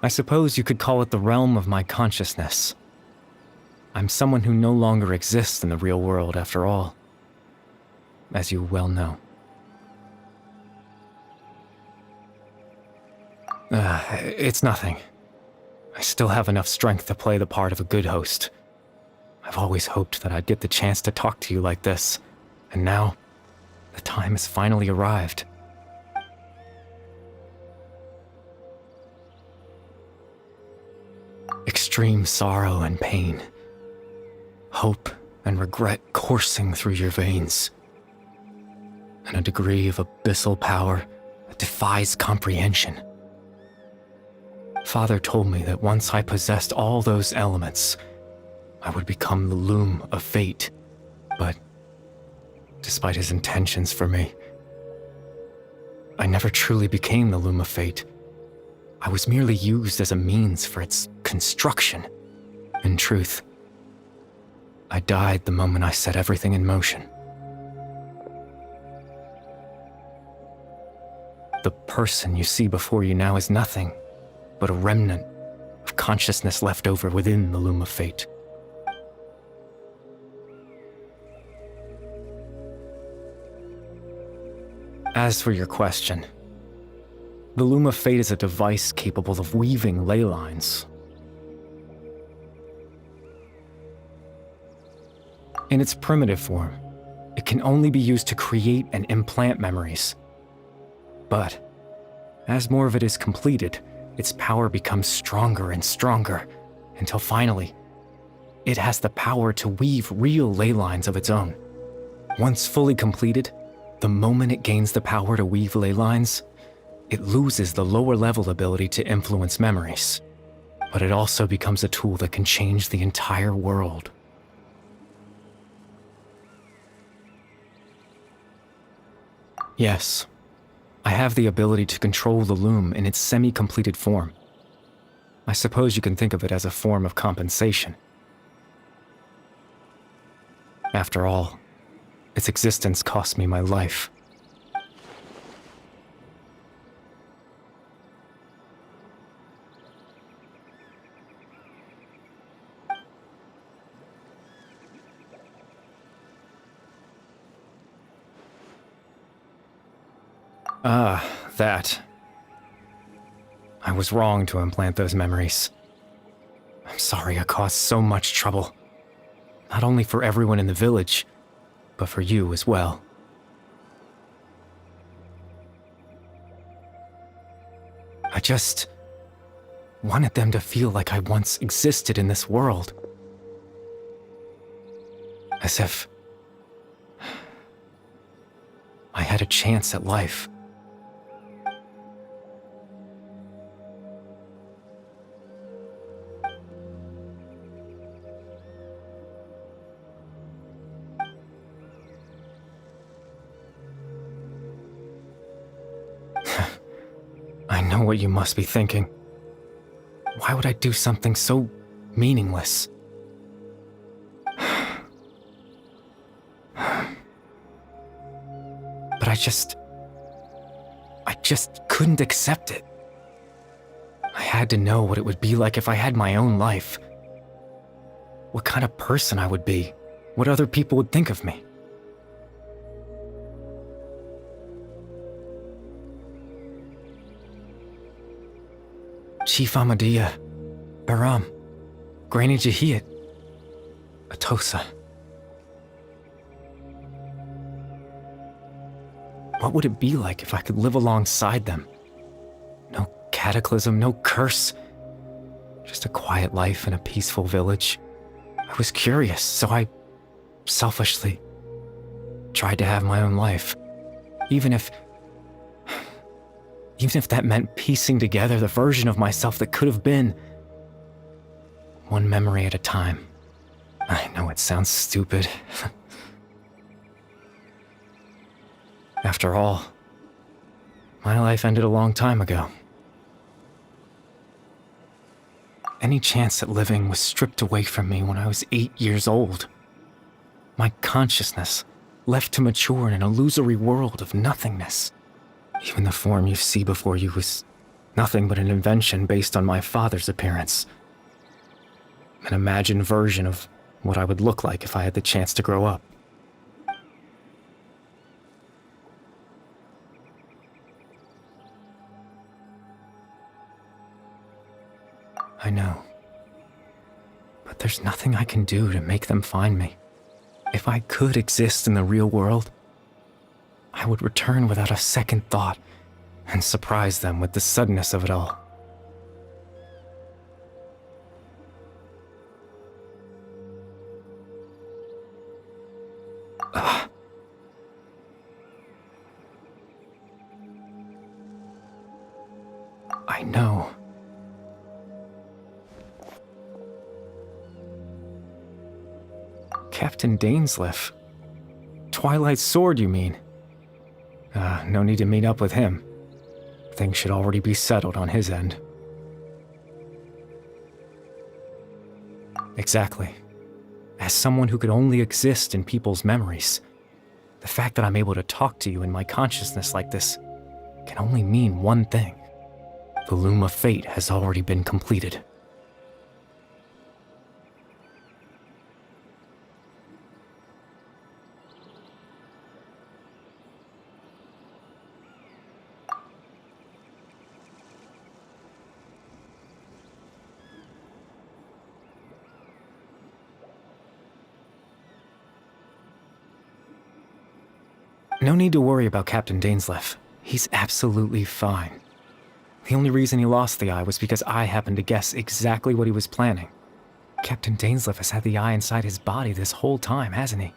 I suppose you could call it the realm of my consciousness. I'm someone who no longer exists in the real world, after all, as you well know. It's nothing. I still have enough strength to play the part of a good host. I've always hoped that I'd get the chance to talk to you like this, and now, the time has finally arrived. Extreme sorrow and pain, hope and regret coursing through your veins, and a degree of abyssal power that defies comprehension. Father told me that once I possessed all those elements, I would become the loom of fate, but despite his intentions for me, I never truly became the loom of fate. I was merely used as a means for its construction. In truth, I died the moment I set everything in motion. The person you see before you now is nothing but a remnant of consciousness left over within the loom of fate. As for your question, the loom of fate is a device capable of weaving ley lines. In its primitive form, it can only be used to create and implant memories. But as more of it is completed, its power becomes stronger and stronger, until finally, it has the power to weave real ley lines of its own. Once fully completed, the moment it gains the power to weave ley lines, it loses the lower-level ability to influence memories. But it also becomes a tool that can change the entire world. Yes, I have the ability to control the loom in its semi-completed form. I suppose you can think of it as a form of compensation. After all, its existence cost me my life. That. I was wrong to implant those memories. I'm sorry I caused so much trouble. Not only for everyone in the village, but for you as well. I just wanted them to feel like I once existed in this world. As if I had a chance at life. I know what you must be thinking. Why would I do something so meaningless? But I just couldn't accept it. I had to know what it would be like if I had my own life. What kind of person I would be. What other people would think of me. Chief Ahmadiyya, Baram, Granny Jahiyat, Atosa. What would it be like if I could live alongside them? No cataclysm, no curse. Just a quiet life in a peaceful village. I was curious, so I selfishly tried to have my own life. Even if that meant piecing together the version of myself that could have been. One memory at a time. I know it sounds stupid. After all, my life ended a long time ago. Any chance at living was stripped away from me when I was 8 years old. My consciousness left to mature in an illusory world of nothingness. Even the form you see before you was Nothing but an invention based on my father's appearance. An imagined version of what I would look like if I had the chance to grow up. I know. But there's nothing I can do to make them find me. If I could exist in the real world, I would return without a second thought and surprise them with the suddenness of it all. I know. Captain Dainsleif. Twilight's sword, you mean? No need to meet up with him. Things should already be settled on his end. Exactly. As someone who could only exist in people's memories, the fact that I'm able to talk to you in my consciousness like this can only mean one thing. The loom of fate has already been completed. No need to worry about Captain Dainsleif. He's absolutely fine. The only reason he lost the eye was because I happened to guess exactly what he was planning. Captain Dainsleif has had the eye inside his body this whole time, hasn't he?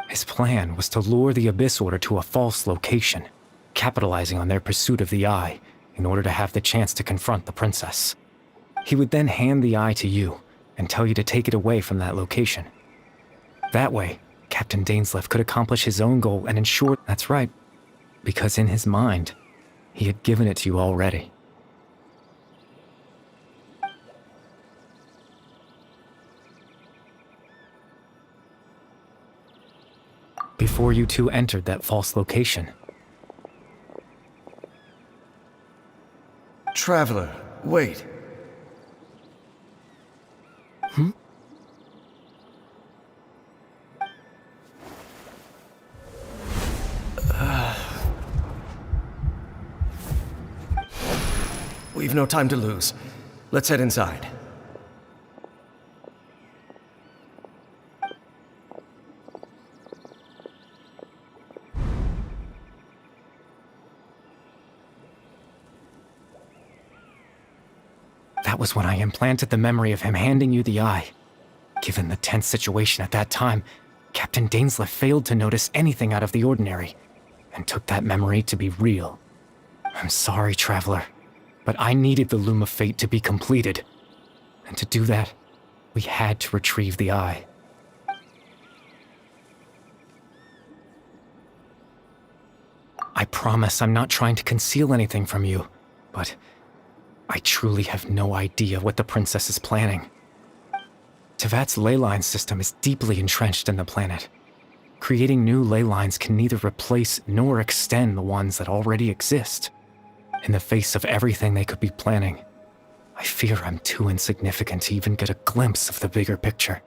His plan was to lure the Abyss Order to a false location, capitalizing on their pursuit of the eye in order to have the chance to confront the princess. He would then hand the eye to you and tell you to take it away from that location. That way, Captain Dainsleif could accomplish his own goal and ensure that's right, because in his mind, he had given it to you already. Before you two entered that false location. Traveler, wait. We've no time to lose. Let's head inside. That was when I implanted the memory of him handing you the eye. Given the tense situation at that time, Captain Dainsleif failed to notice anything out of the ordinary, and took that memory to be real. I'm sorry, Traveler, but I needed the Loom of Fate to be completed. And to do that, we had to retrieve the eye. I promise I'm not trying to conceal anything from you, but I truly have no idea what the princess is planning. Tevat's ley line system is deeply entrenched in the planet. Creating new ley lines can neither replace nor extend the ones that already exist. In the face of everything they could be planning, I fear I'm too insignificant to even get a glimpse of the bigger picture.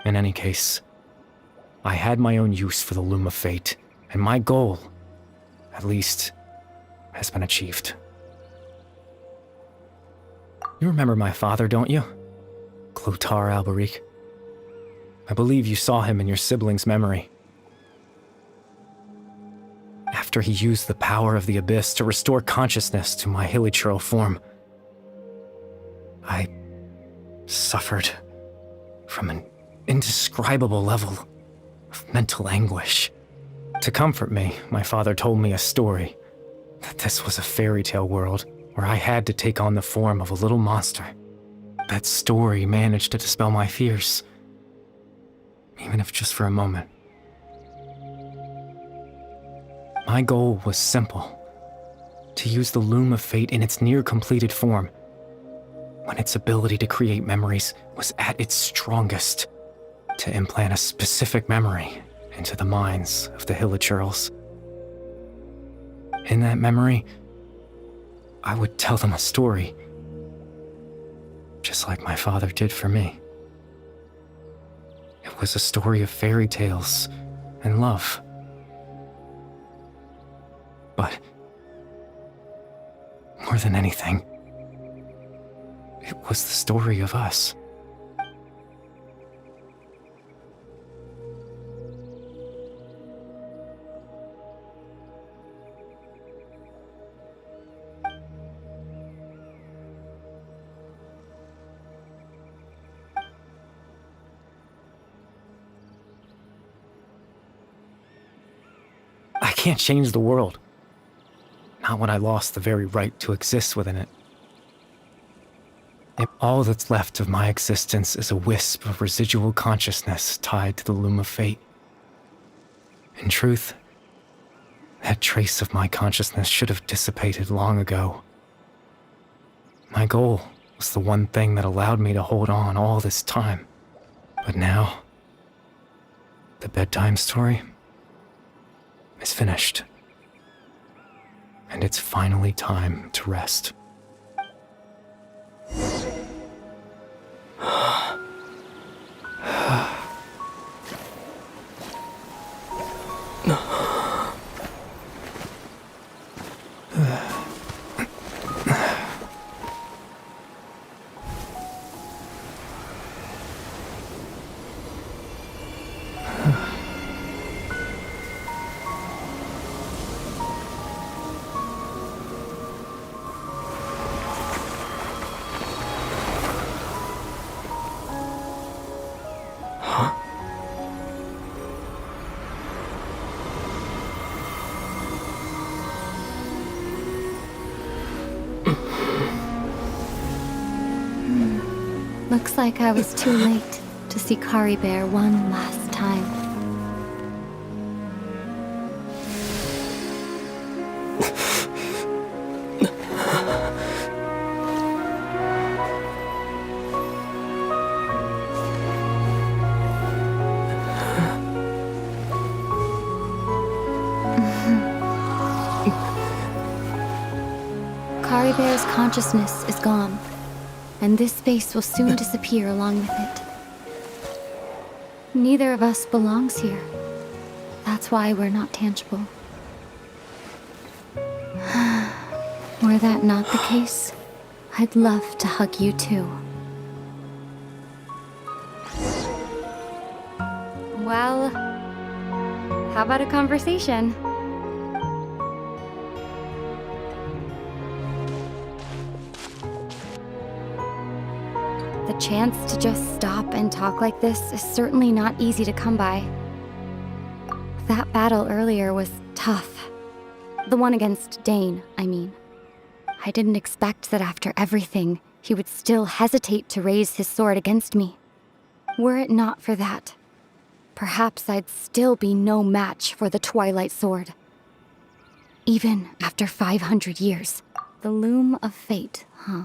In any case, I had my own use for the Loom of Fate, and my goal, at least, has been achieved. You remember my father, don't you? Clotar Alberic. I believe you saw him in your sibling's memory. After he used the power of the Abyss to restore consciousness to my hilichurl form, I suffered from an indescribable level of mental anguish. To comfort me, my father told me a story, that this was a fairy tale world where I had to take on the form of a little monster. That story managed to dispel my fears, even if just for a moment. My goal was simple, to use the Loom of Fate in its near-completed form, when its ability to create memories was at its strongest, to implant a specific memory into the minds of the hilichurls. In that memory, I would tell them a story, just like my father did for me. It was a story of fairy tales and love. But more than anything, it was the story of us. I can't change the world. Not when I lost the very right to exist within it. If all that's left of my existence is a wisp of residual consciousness tied to the loom of fate. In truth, that trace of my consciousness should have dissipated long ago. My goal was the one thing that allowed me to hold on all this time. But now, the bedtime story is finished. And it's finally time to rest. Looks like I was too late to see Kari Bear one last time. Kari Bear's consciousness is gone, and this space will soon disappear along with it. Neither of us belongs here. That's why we're not tangible. Were that not the case, I'd love to hug you too. Well, how about a conversation? The chance to just stop and talk like this is certainly not easy to come by. That battle earlier was tough. The one against Dane, I mean. I didn't expect that after everything, he would still hesitate to raise his sword against me. Were it not for that, perhaps I'd still be no match for the Twilight Sword. Even after 500 years. The loom of fate, huh?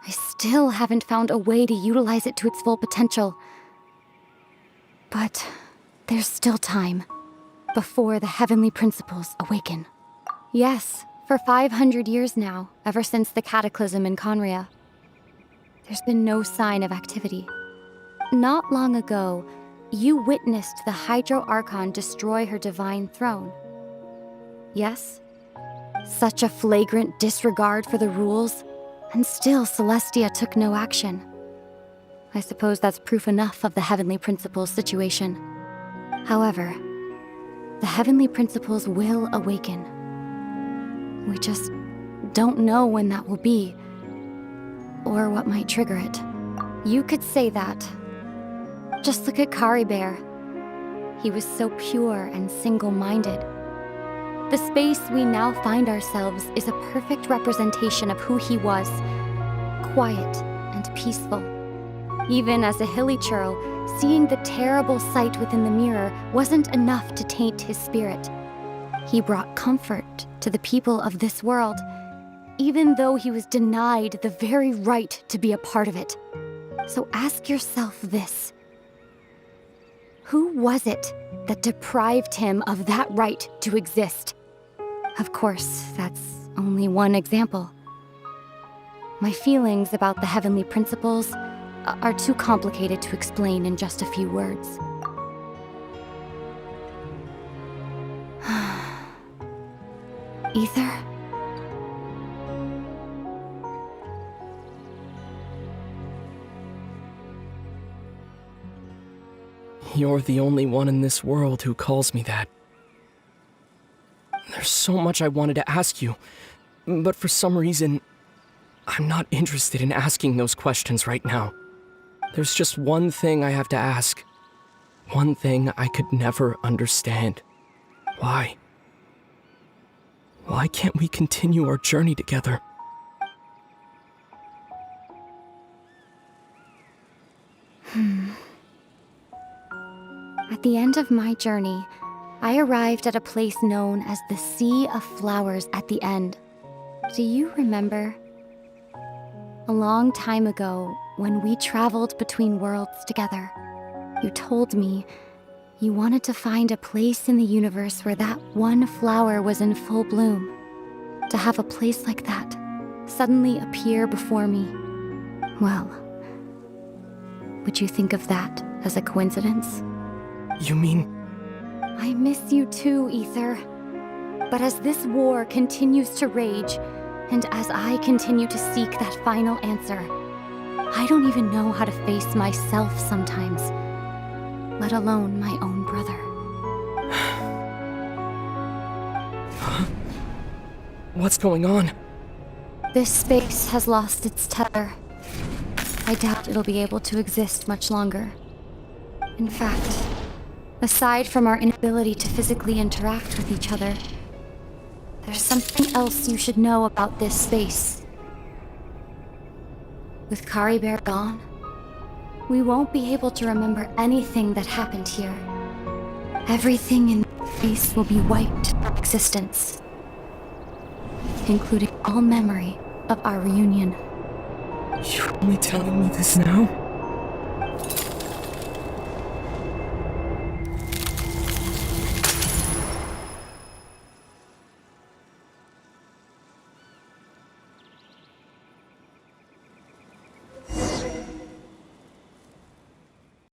I still haven't found a way to utilize it to its full potential. But there's still time before the heavenly principles awaken. Yes, for 500 years now, ever since the cataclysm in Conria, there's been no sign of activity. Not long ago, you witnessed the Hydro Archon destroy her divine throne. Yes? Such a flagrant disregard for the rules, and still Celestia took no action. I suppose that's proof enough of the Heavenly Principles situation. However, the Heavenly Principles will awaken. We just don't know when that will be, or what might trigger it. You could say that. Just look at Kari Bear. He was so pure and single-minded. The space we now find ourselves is a perfect representation of who he was. Quiet and peaceful. Even as a hilly churl, seeing the terrible sight within the mirror wasn't enough to taint his spirit. He brought comfort to the people of this world, even though he was denied the very right to be a part of it. So ask yourself this. Who was it that deprived him of that right to exist? Of course, that's only one example. My feelings about the heavenly principles are too complicated to explain in just a few words. Aether? You're the only one in this world who calls me that. There's so much I wanted to ask you, but for some reason, I'm not interested in asking those questions right now. There's just one thing I have to ask. One thing I could never understand. Why? Why can't we continue our journey together? At the end of my journey, I arrived at a place known as the Sea of Flowers at the end. Do you remember? A long time ago, when we traveled between worlds together, you told me you wanted to find a place in the universe where that one flower was in full bloom. To have a place like that suddenly appear before me. Well, would you think of that as a coincidence? You mean... I miss you too, Aether. But as this war continues to rage, and as I continue to seek that final answer, I don't even know how to face myself sometimes, let alone my own brother. What's going on? This space has lost its tether. I doubt it'll be able to exist much longer. In fact, aside from our inability to physically interact with each other, there's something else you should know about this space. With Kari Bear gone, we won't be able to remember anything that happened here. Everything in this space will be wiped from existence, including all memory of our reunion. You're only telling me this now?